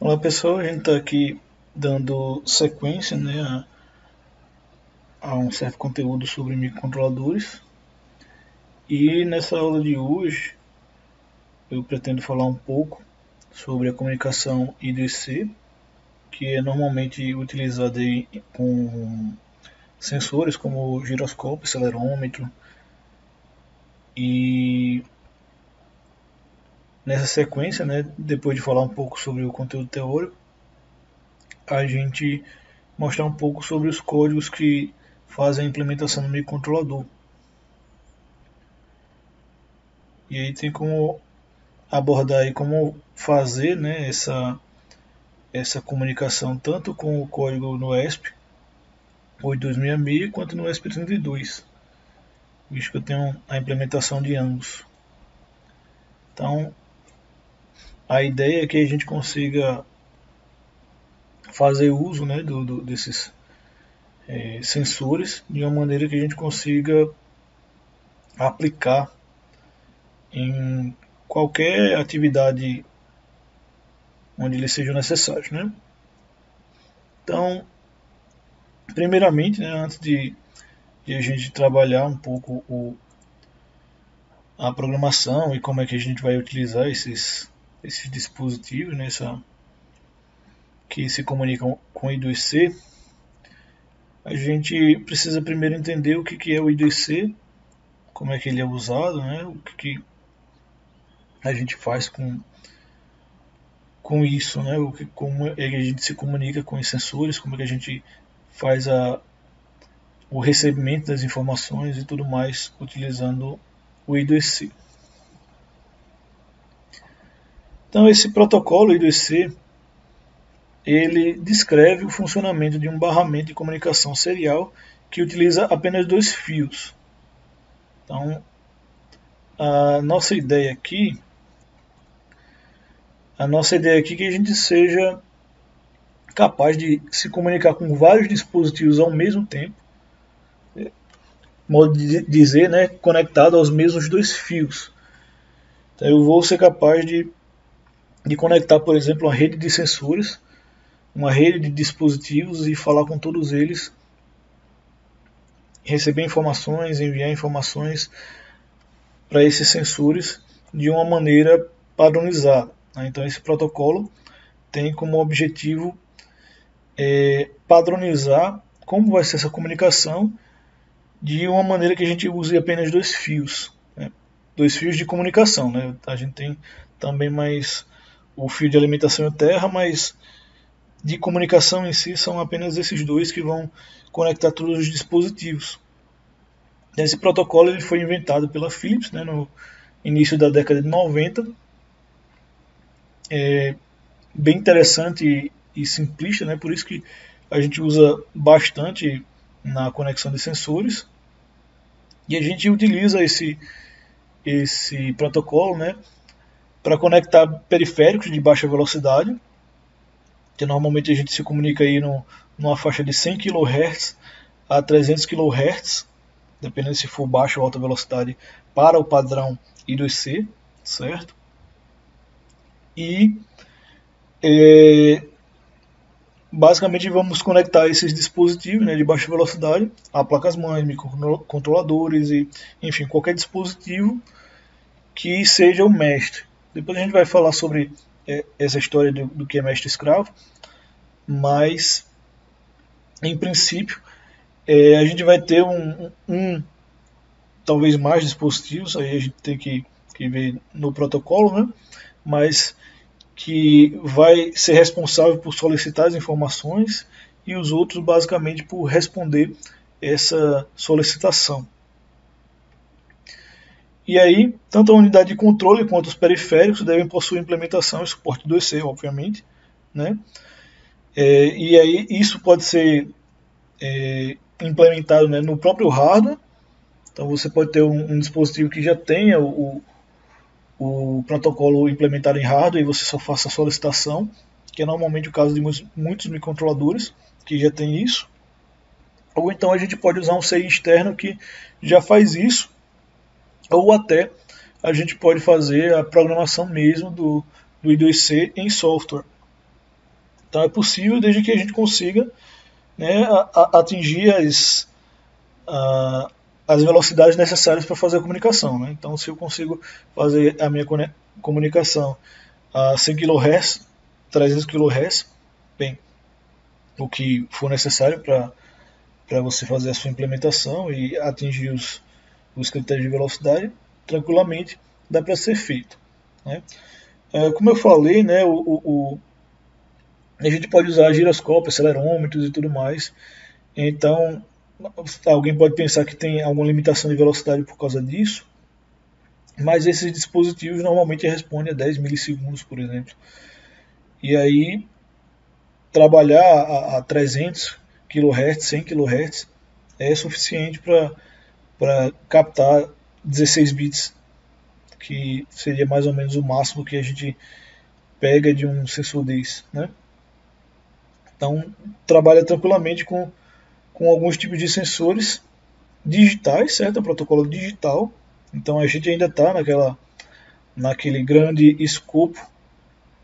Olá pessoal, a gente está aqui dando sequência, né, a um certo conteúdo sobre microcontroladores, e nessa aula de hoje eu pretendo falar um pouco sobre a comunicação I2C, que é normalmente utilizada com sensores como giroscópio, acelerômetro, e nessa sequência, né, depois de falar um pouco sobre o conteúdo teórico, a gente mostrar um pouco sobre os códigos que fazem a implementação do microcontrolador. E aí tem como abordar aí como fazer, né, essa comunicação tanto com o código no ESP 8266 quanto no ESP 32, visto que eu tenho a implementação de ambos. Então, a ideia é que a gente consiga fazer uso, né, desses sensores de uma maneira que a gente consiga aplicar em qualquer atividade onde eles sejam necessários, né? Então, primeiramente, né, antes de a gente trabalhar um pouco a programação e como é que a gente vai utilizar esses dispositivos, né, que se comunicam com o I2C, a gente precisa primeiro entender o que é o I2C, como é que ele é usado, né, o que a gente faz com isso, né, como é que a gente se comunica com os sensores, como é que a gente faz o recebimento das informações e tudo mais utilizando o I2C. Então esse protocolo I2C ele descreve o funcionamento de um barramento de comunicação serial que utiliza apenas dois fios. Então a nossa ideia aqui é que a gente seja capaz de se comunicar com vários dispositivos ao mesmo tempo, modo de dizer, né, conectado aos mesmos dois fios. Então eu vou ser capaz de conectar, por exemplo, uma rede de sensores, uma rede de dispositivos e falar com todos eles, receber informações, enviar informações para esses sensores de uma maneira padronizada. Então esse protocolo tem como objetivo padronizar como vai ser essa comunicação de uma maneira que a gente use apenas dois fios, né? Dois fios de comunicação, né? A gente tem também mais o fio de alimentação e terra, mas de comunicação em si são apenas esses dois que vão conectar todos os dispositivos. Esse protocolo ele foi inventado pela Philips, né, no início da década de 90. É bem interessante e simplista, né, por isso que a gente usa bastante na conexão de sensores. E a gente utiliza esse protocolo, né, para conectar periféricos de baixa velocidade, que normalmente a gente se comunica aí numa faixa de 100 kHz a 300 kHz, dependendo se for baixa ou alta velocidade, para o padrão I2C, certo? E basicamente vamos conectar esses dispositivos, né, de baixa velocidade a placas-mães, microcontroladores e, enfim, qualquer dispositivo que seja o mestre. Depois a gente vai falar sobre essa história do que é mestre-escravo, mas em princípio a gente vai ter talvez mais dispositivos, aí a gente tem que ver no protocolo, né? Mas que vai ser responsável por solicitar as informações e os outros basicamente por responder essa solicitação. E aí, tanto a unidade de controle quanto os periféricos devem possuir implementação e suporte 2C, obviamente, né? E aí isso pode ser implementado, né, no próprio hardware. Então você pode ter um dispositivo que já tenha o protocolo implementado em hardware e você só faça a solicitação, que é normalmente o caso de muitos microcontroladores que já tem isso. Ou então a gente pode usar um CI externo que já faz isso, ou até a gente pode fazer a programação mesmo do I2C em software. Então é possível desde que a gente consiga, né, atingir as velocidades necessárias para fazer a comunicação. Né? Então, se eu consigo fazer a minha comunicação a 100 kHz, 300 kHz, bem, o que for necessário para você fazer a sua implementação e atingir os critérios de velocidade, tranquilamente dá para ser feito. Né? Como eu falei, né, a gente pode usar giroscópio, acelerômetros e tudo mais. Então, alguém pode pensar que tem alguma limitação de velocidade por causa disso, mas esses dispositivos normalmente respondem a 10 milissegundos, por exemplo. E aí, trabalhar a 300 kHz, 100 kHz é suficiente para captar 16 bits, que seria mais ou menos o máximo que a gente pega de um sensor desse, né? Então, trabalha tranquilamente com alguns tipos de sensores digitais, certo? É um protocolo digital. Então, a gente ainda está naquele grande escopo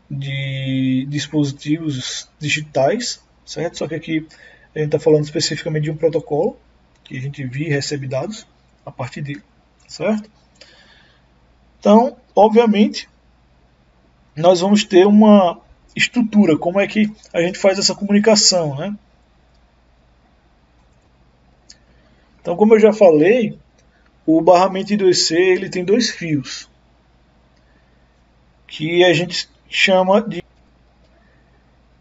de dispositivos digitais, certo? Só que aqui a gente está falando especificamente de um protocolo que a gente via e recebe dados a partir dele, certo? Então, obviamente, nós vamos ter uma estrutura, como é que a gente faz essa comunicação, né? Então, como eu já falei, o barramento I2C ele tem dois fios, que a gente chama de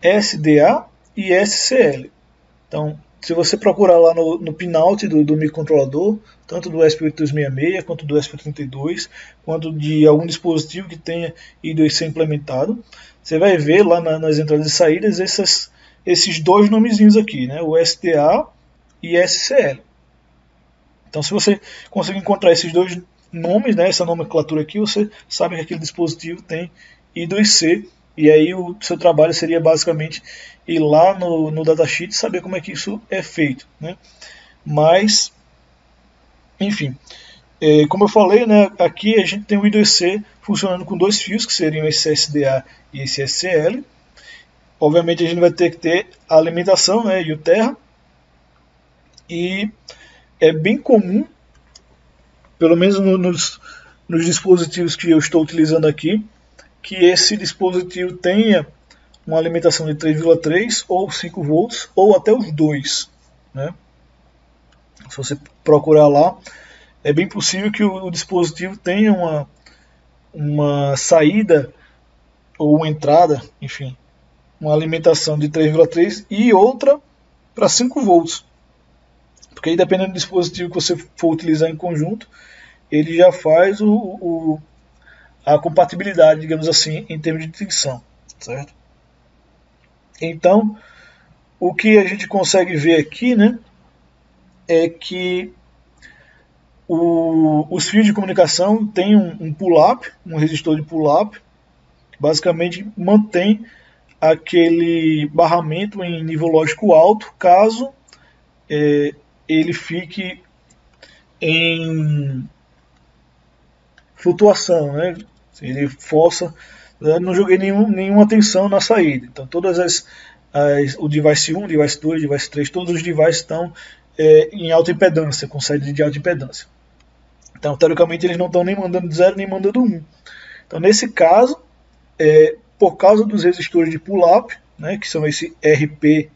SDA e SCL. Então, se você procurar lá no pinout do microcontrolador, tanto do ESP8266, quanto do ESP32, quanto de algum dispositivo que tenha I2C implementado, você vai ver lá nas entradas e saídas esses dois nomezinhos aqui, né? O SDA e SCL. Então, se você conseguir encontrar esses dois nomes, né, essa nomenclatura aqui, você sabe que aquele dispositivo tem I2C, e aí o seu trabalho seria basicamente ir lá no datasheet e saber como é que isso é feito. Né? Mas, enfim, como eu falei, né, aqui a gente tem o I2C funcionando com dois fios, que seriam esse SDA e esse SCL. Obviamente a gente vai ter que ter a alimentação, né, e o terra, e é bem comum, pelo menos nos dispositivos que eu estou utilizando aqui, que esse dispositivo tenha uma alimentação de 3,3 ou 5 volts, ou até os dois. Né? Se você procurar lá, é bem possível que o dispositivo tenha uma saída ou uma entrada, enfim, uma alimentação de 3,3 e outra para 5 volts. Porque aí, dependendo do dispositivo que você for utilizar em conjunto, ele já faz a compatibilidade, digamos assim, em termos de tensão, certo? Então, o que a gente consegue ver aqui, né, é que os fios de comunicação têm um pull-up, um resistor de pull-up, que basicamente mantém aquele barramento em nível lógico alto, caso ele fique em flutuação, né? Ele força. Eu não joguei nenhuma tensão na saída. Então, todas o device 1, device 2, device 3, todos os devices estão em alta impedância, com saída de alta impedância. Então, teoricamente, eles não estão nem mandando 0 nem mandando 1. Então, nesse caso, por causa dos resistores de pull-up, né, que são esse RP,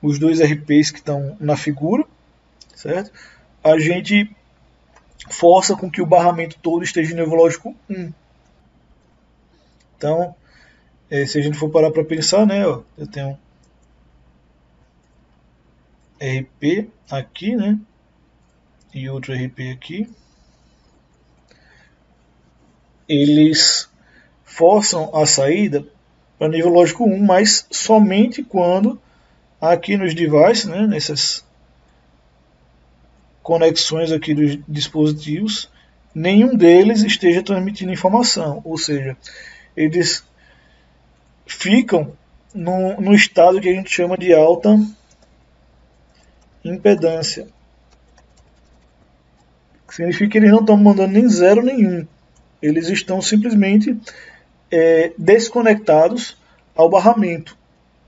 os dois RPs que estão na figura, certo? A gente força com que o barramento todo esteja em nível lógico 1. Então, se a gente for parar para pensar, né, ó, eu tenho RP aqui, né, e outro RP aqui. Eles forçam a saída para nível lógico 1, mas somente quando aqui nos devices, né, nessas conexões aqui dos dispositivos, nenhum deles esteja transmitindo informação, ou seja, eles ficam no estado que a gente chama de alta impedância. Significa que eles não estão mandando nem 0 nem 1. Eles estão simplesmente desconectados ao barramento.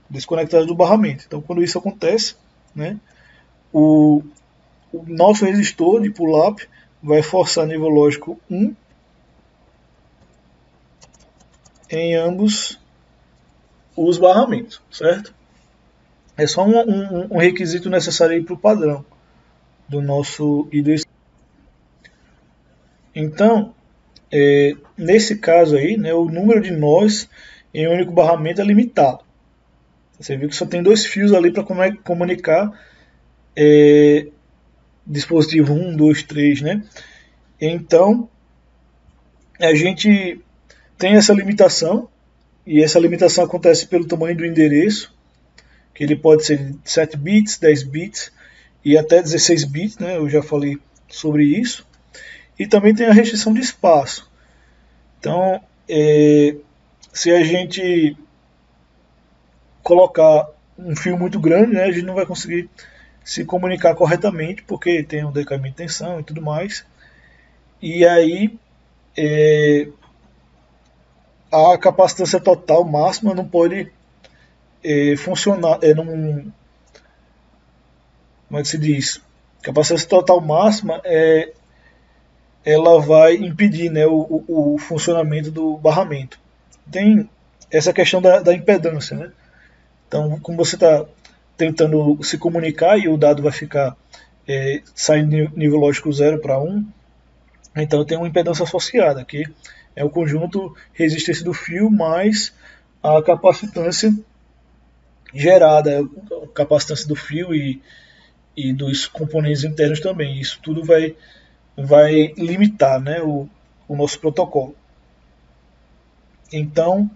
desconectadas do barramento. Então, quando isso acontece, né, o nosso resistor de pull-up vai forçar nível lógico 1 em ambos os barramentos, certo? É só um requisito necessário para o padrão do nosso I2C. Então, nesse caso aí, né, o número de nós em um único barramento é limitado. Você viu que só tem 2 fios ali para comunicar dispositivo 1, 2, 3, né? Então, a gente tem essa limitação, e essa limitação acontece pelo tamanho do endereço, que ele pode ser de 7 bits, 10 bits e até 16 bits, né? Eu já falei sobre isso. E também tem a restrição de espaço. Então, se a gente colocar um fio muito grande, né, a gente não vai conseguir se comunicar corretamente, porque tem um decaimento de tensão e tudo mais. E aí a capacitância total máxima não pode funcionar. Como é que se diz? Capacitância total máxima ela vai impedir, né, o funcionamento do barramento. Tem essa questão da impedância, né? Então, como você está tentando se comunicar e o dado vai ficar saindo de nível lógico 0 para 1, então tem uma impedância associada, que é o conjunto resistência do fio mais a capacitância gerada, a capacitância do fio e dos componentes internos também. Isso tudo vai limitar, né, o nosso protocolo. Então,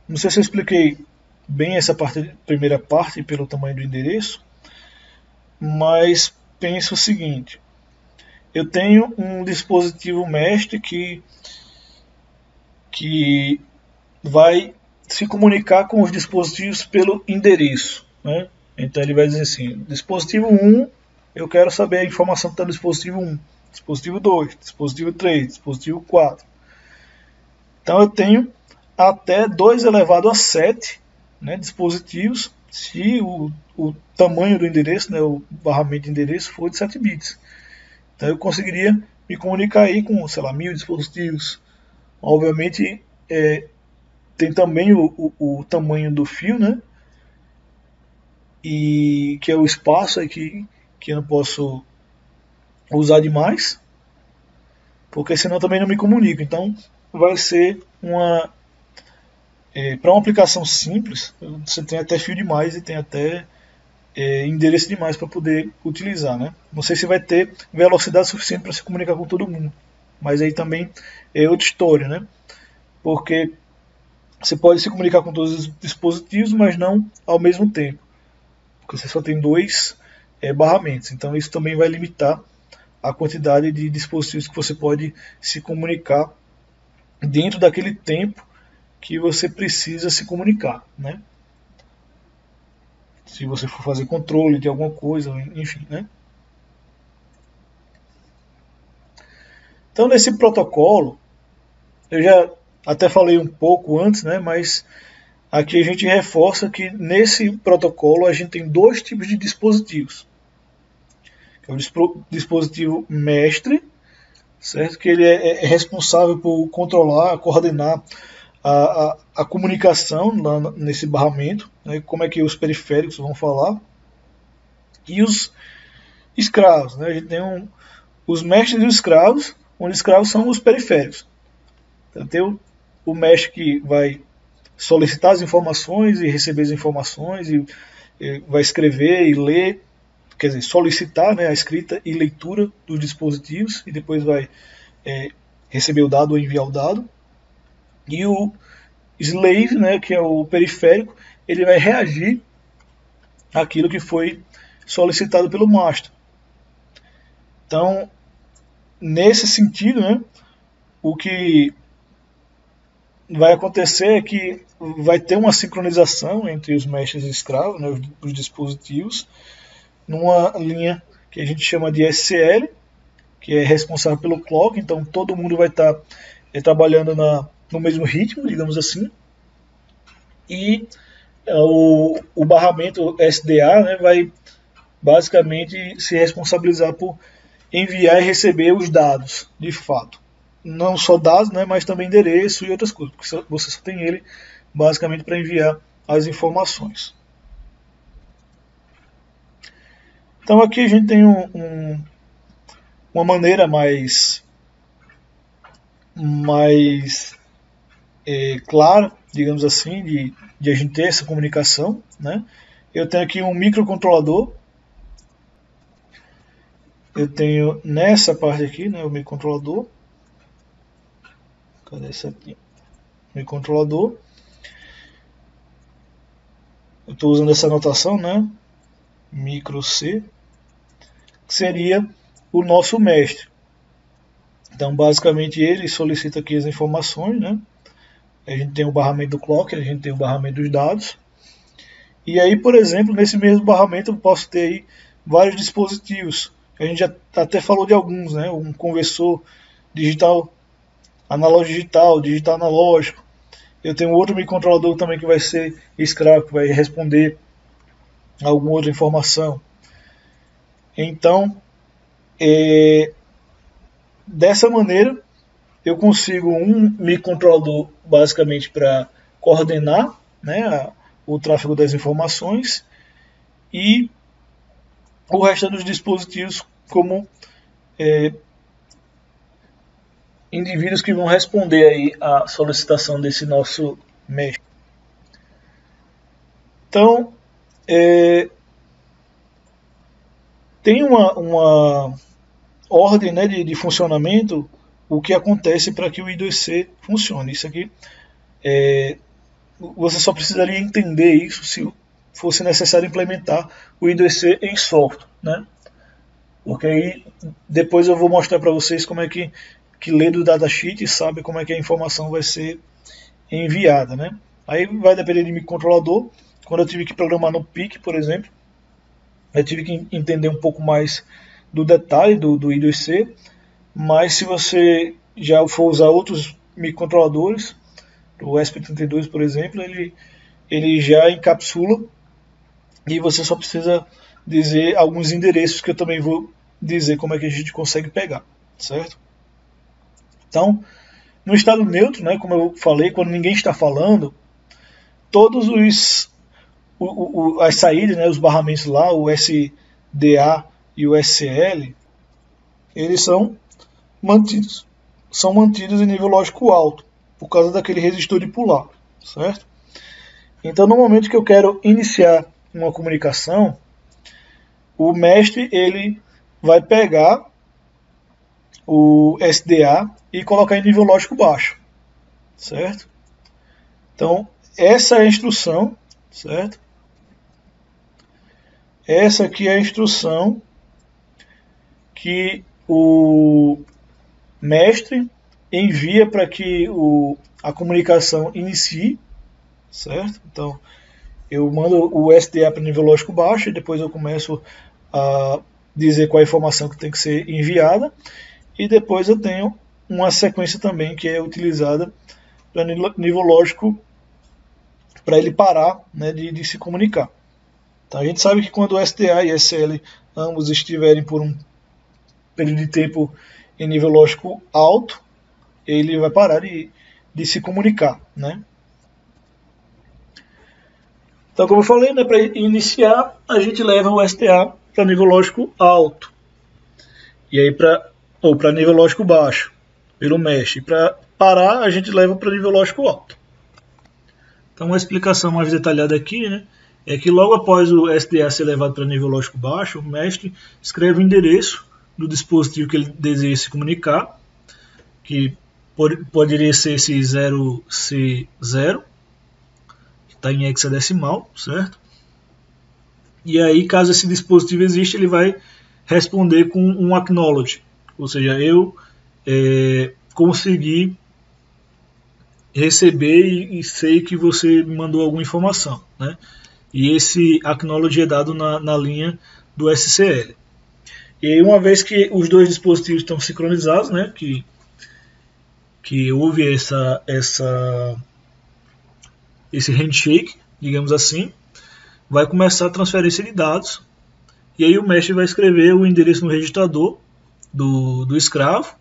não sei se eu expliquei bem essa primeira parte pelo tamanho do endereço, mas penso o seguinte: eu tenho um dispositivo mestre que vai se comunicar com os dispositivos pelo endereço, né? Então ele vai dizer assim: dispositivo 1, eu quero saber a informação que está no dispositivo 1, dispositivo 2, dispositivo 3, dispositivo 4. Então eu tenho até 2 elevado a 7, né, dispositivos, se o tamanho do endereço, né, o barramento de endereço for de 7 bits. Então eu conseguiria me comunicar aí com, sei lá, 1000 dispositivos. Obviamente tem também o tamanho do fio, né, e que é o espaço aí que eu não posso usar demais, porque senão também não me comunico. Então vai ser para uma aplicação simples, você tem até fio demais e tem até endereço demais para poder utilizar, né? Não sei se vai ter velocidade suficiente para se comunicar com todo mundo, mas aí também é outra história, né? Porque você pode se comunicar com todos os dispositivos, mas não ao mesmo tempo, porque você só tem 2 barramentos. Então isso também vai limitar a quantidade de dispositivos que você pode se comunicar dentro daquele tempo que você precisa se comunicar, né? Se você for fazer controle de alguma coisa, enfim, né? Então, nesse protocolo, eu já até falei um pouco antes, né? Mas aqui a gente reforça que nesse protocolo a gente tem 2 tipos de dispositivos. Que é o dispositivo mestre, certo? Que ele é responsável por controlar, coordenar a comunicação nesse barramento, né, como é que os periféricos vão falar, e os escravos. Né, a gente tem os mestres e os escravos, onde os escravos são os periféricos. Então tem o mestre que vai solicitar as informações e receber as informações, e vai escrever e ler, quer dizer, solicitar, né, a escrita e leitura dos dispositivos, e depois vai receber o dado ou enviar o dado. E o slave, né, que é o periférico, ele vai reagir àquilo que foi solicitado pelo master. Então, nesse sentido, né, o que vai acontecer é que vai ter uma sincronização entre os mestres e escravos, né, os dispositivos, numa linha que a gente chama de SCL, que é responsável pelo clock. Então todo mundo vai estar trabalhando no mesmo ritmo, digamos assim. e o barramento SDA, né, vai basicamente se responsabilizar por enviar e receber os dados, de fato. Não só dados, né, mas também endereço e outras coisas, porque você só tem ele basicamente para enviar as informações. Então aqui a gente tem uma maneira mais clara, digamos assim, de a gente ter essa comunicação, né? Eu tenho aqui um microcontrolador. Eu tenho nessa parte aqui, né, o microcontrolador. Cadê esse aqui? Microcontrolador. Eu estou usando essa anotação, né? Micro C, que seria o nosso mestre. Então, basicamente, ele solicita aqui as informações, né? A gente tem o barramento do clock, a gente tem o barramento dos dados. E aí, por exemplo, nesse mesmo barramento eu posso ter aí vários dispositivos. A gente já até falou de alguns, né? Um conversor digital, analógico digital, digital analógico. Eu tenho outro microcontrolador também que vai ser escravo, que vai responder alguma outra informação. Então, dessa maneira, eu consigo um microcontrolador basicamente para coordenar, né, o tráfego das informações, e o resto dos dispositivos como indivíduos que vão responder aí à solicitação desse nosso mestre. Então, tem uma ordem, né, de funcionamento, o que acontece para que o I2C funcione. Isso aqui, você só precisaria entender isso se fosse necessário implementar o I2C em software, né? Porque aí depois eu vou mostrar para vocês como é que lê do datasheet e sabe como é que a informação vai ser enviada, né? Aí vai depender de microcontrolador. Quando eu tive que programar no PIC, por exemplo, eu tive que entender um pouco mais do detalhe do I2C, mas se você já for usar outros microcontroladores, o ESP32, por exemplo, ele já encapsula e você só precisa dizer alguns endereços que eu também vou dizer como é que a gente consegue pegar, certo? Então, no estado neutro, né, como eu falei, quando ninguém está falando, todos as saídas, né, os barramentos lá, o SDA e o SL, eles são mantidos em nível lógico alto, por causa daquele resistor de pular, certo? Então, no momento que eu quero iniciar uma comunicação, o mestre ele vai pegar o SDA e colocar em nível lógico baixo, certo? Então, essa é a instrução, certo? Essa aqui é a instrução que o mestre envia para que a comunicação inicie, certo? Então, eu mando o SDA para nível lógico baixo e depois eu começo a dizer qual a informação que tem que ser enviada, e depois eu tenho uma sequência também que é utilizada para nível lógico para ele parar, né, de se comunicar. Então, a gente sabe que quando o SDA e SL ambos estiverem por um período de tempo em nível lógico alto, ele vai parar de se comunicar, né? Então, como eu falei, né, para iniciar, a gente leva o SDA para nível lógico alto, e aí para nível lógico baixo, pelo mesh. E para parar, a gente leva para nível lógico alto. Então, uma explicação mais detalhada aqui, né, é que logo após o SDA ser levado para nível lógico baixo, o mestre escreve o endereço do dispositivo que ele deseja se comunicar, que poderia ser esse 0C0, que está em hexadecimal, certo? E aí, caso esse dispositivo exista, ele vai responder com um acknowledge, ou seja, eu consegui receber e sei que você me mandou alguma informação, né? E esse acknowledge é dado na linha do SCL. E aí, uma vez que os dois dispositivos estão sincronizados, né, que houve esse handshake, digamos assim, vai começar a transferência de dados, e aí o mestre vai escrever o endereço no registrador do escravo,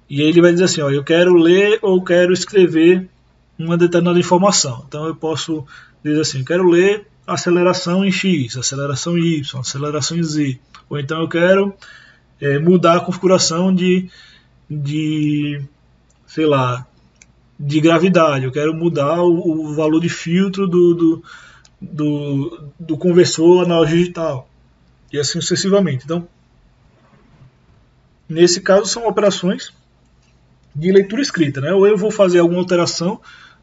e aí ele vai dizer assim, ó, eu quero ler ou quero escrever uma determinada informação. Então eu posso dizer assim, eu quero ler aceleração em X, aceleração em Y, aceleração em Z, ou então eu quero mudar a configuração sei lá, de gravidade, eu quero mudar o valor de filtro do conversor analógico digital, e assim sucessivamente. Então, nesse caso, são operações de leitura escrita, né? Ou eu vou fazer alguma alteração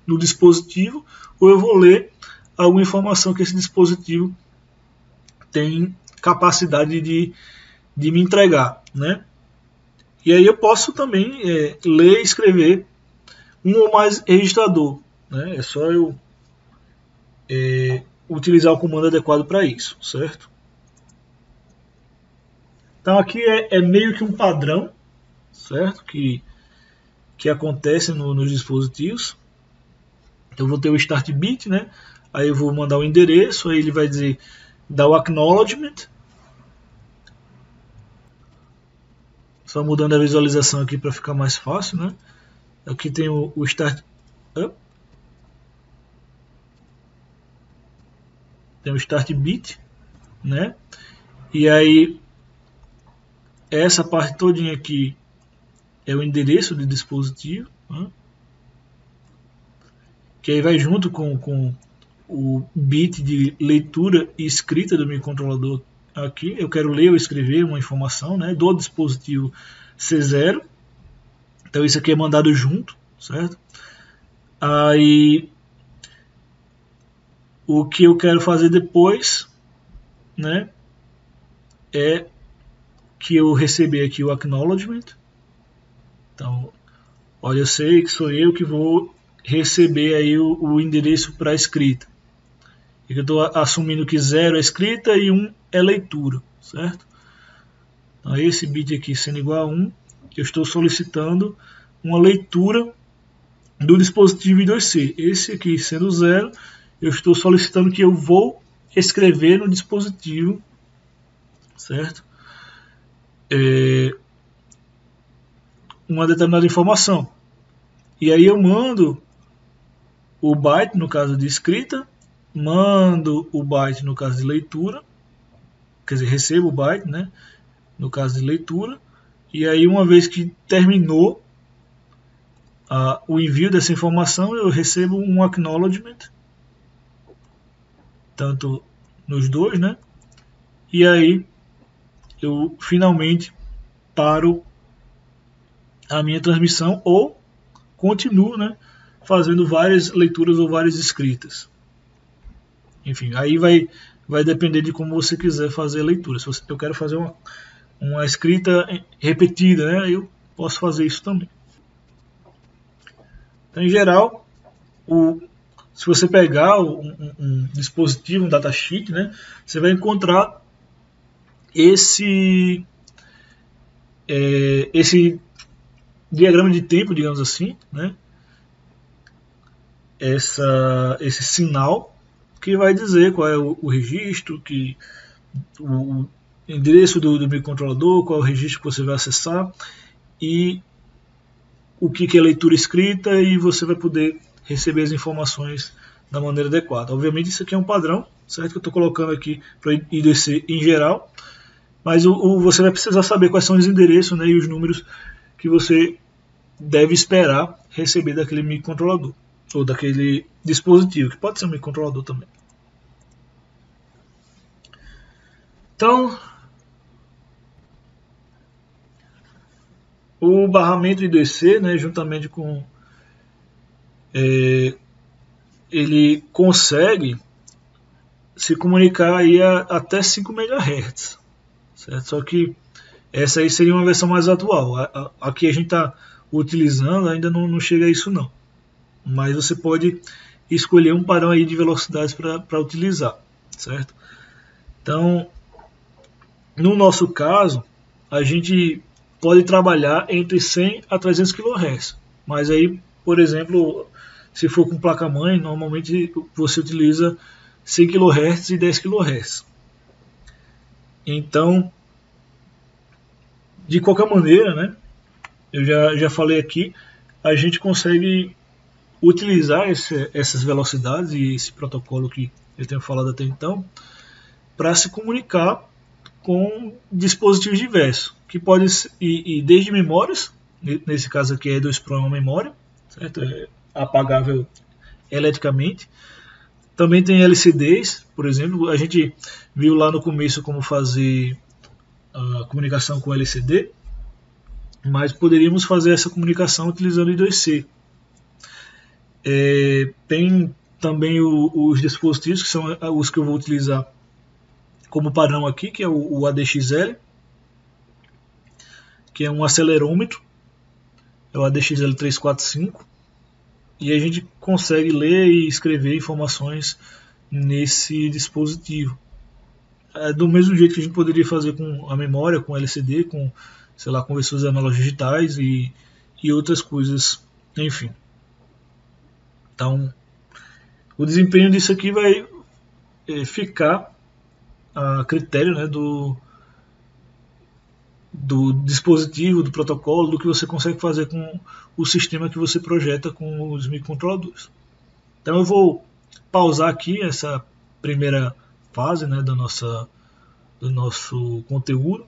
no dispositivo, ou eu vou ler alguma informação que esse dispositivo tem capacidade de me entregar, né? E aí eu posso também ler e escrever um ou mais registrador, né? É só eu utilizar o comando adequado para isso, certo? Então aqui é meio que um padrão, certo? Que acontece nos dispositivos. Eu vou ter o start bit, né? Aí eu vou mandar o endereço, aí ele vai dizer, dar o acknowledgement. Só mudando a visualização aqui para ficar mais fácil, né? Aqui tem o start up. Tem o start bit, né? E aí essa parte todinha aqui é o endereço do dispositivo, né? Que aí vai junto com o bit de leitura e escrita do microcontrolador aqui. Eu quero ler ou escrever uma informação, né, do dispositivo C0. Então isso aqui é mandado junto, certo? Aí o que eu quero fazer depois, né, é que eu receber aqui o acknowledgement. Então, olha, eu sei que sou eu que vou receber aí o endereço para escrita. E eu estou assumindo que 0 é escrita e 1 é leitura, certo? Então, esse bit aqui sendo igual a 1, eu estou solicitando uma leitura do dispositivo I2C. Esse aqui sendo 0, eu estou solicitando que eu vou escrever no dispositivo, certo? Uma determinada informação. E aí eu mando o byte no caso de escrita, mando o byte no caso de leitura, quer dizer, recebo o byte, né, no caso de leitura, e aí uma vez que terminou o envio dessa informação, eu recebo um acknowledgement, tanto nos dois, né, e aí eu finalmente paro a minha transmissão ou continuo, né, fazendo várias leituras ou várias escritas. Enfim, aí vai depender de como você quiser fazer a leitura. Se eu quero fazer uma escrita repetida, né, eu posso fazer isso também. Então, em geral, se você pegar um dispositivo, um datasheet, né, você vai encontrar esse diagrama de tempo, digamos assim, né, esse sinal que vai dizer qual é o registro, o endereço do microcontrolador, qual é o registro que você vai acessar e o que é leitura escrita, e você vai poder receber as informações da maneira adequada. Obviamente isso aqui é um padrão, certo? Que eu estou colocando aqui para o I2C em geral, mas você vai precisar saber quais são os endereços, né, e os números que você deve esperar receber daquele microcontrolador ou daquele dispositivo, que pode ser um microcontrolador também. Então, o barramento I2C, né, juntamente com ele consegue se comunicar aí até 5 MHz, certo? Só que essa aí seria uma versão mais atual. A que a gente está utilizando ainda não chega a isso não. Mas você pode escolher um padrão aí de velocidades para utilizar, certo? Então, no nosso caso, a gente pode trabalhar entre 100 a 300 kHz. Mas aí, por exemplo, Se for com placa-mãe, normalmente você utiliza 100 kHz e 10 kHz. Então, de qualquer maneira, né, eu já falei aqui, a gente consegue utilizar essas velocidades e esse protocolo que eu tenho falado até então para se comunicar com dispositivos diversos, que podem ir desde memórias, nesse caso aqui é E2PRO é uma memória, certo? É apagável eletricamente. Também tem LCDs, por exemplo, a gente viu lá no começo como fazer a comunicação com LCD, mas poderíamos fazer essa comunicação utilizando I2C. Tem também os dispositivos, que são os que eu vou utilizar como padrão aqui, que é o ADXL, que é um acelerômetro, é o ADXL 345, e a gente consegue ler e escrever informações nesse dispositivo. Do mesmo jeito que a gente poderia fazer com a memória, com LCD, com, sei lá, conversores analógicos digitais e outras coisas, enfim. Então, o desempenho disso aqui vai ficar a critério, né, do dispositivo, do protocolo, do que você consegue fazer com o sistema que você projeta com os microcontroladores. Então eu vou pausar aqui essa primeira fase, né, do nosso conteúdo,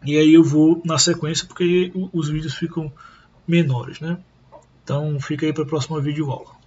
e aí eu vou na sequência porque os vídeos ficam menores, né? Então fica aí para a próxima videoaula.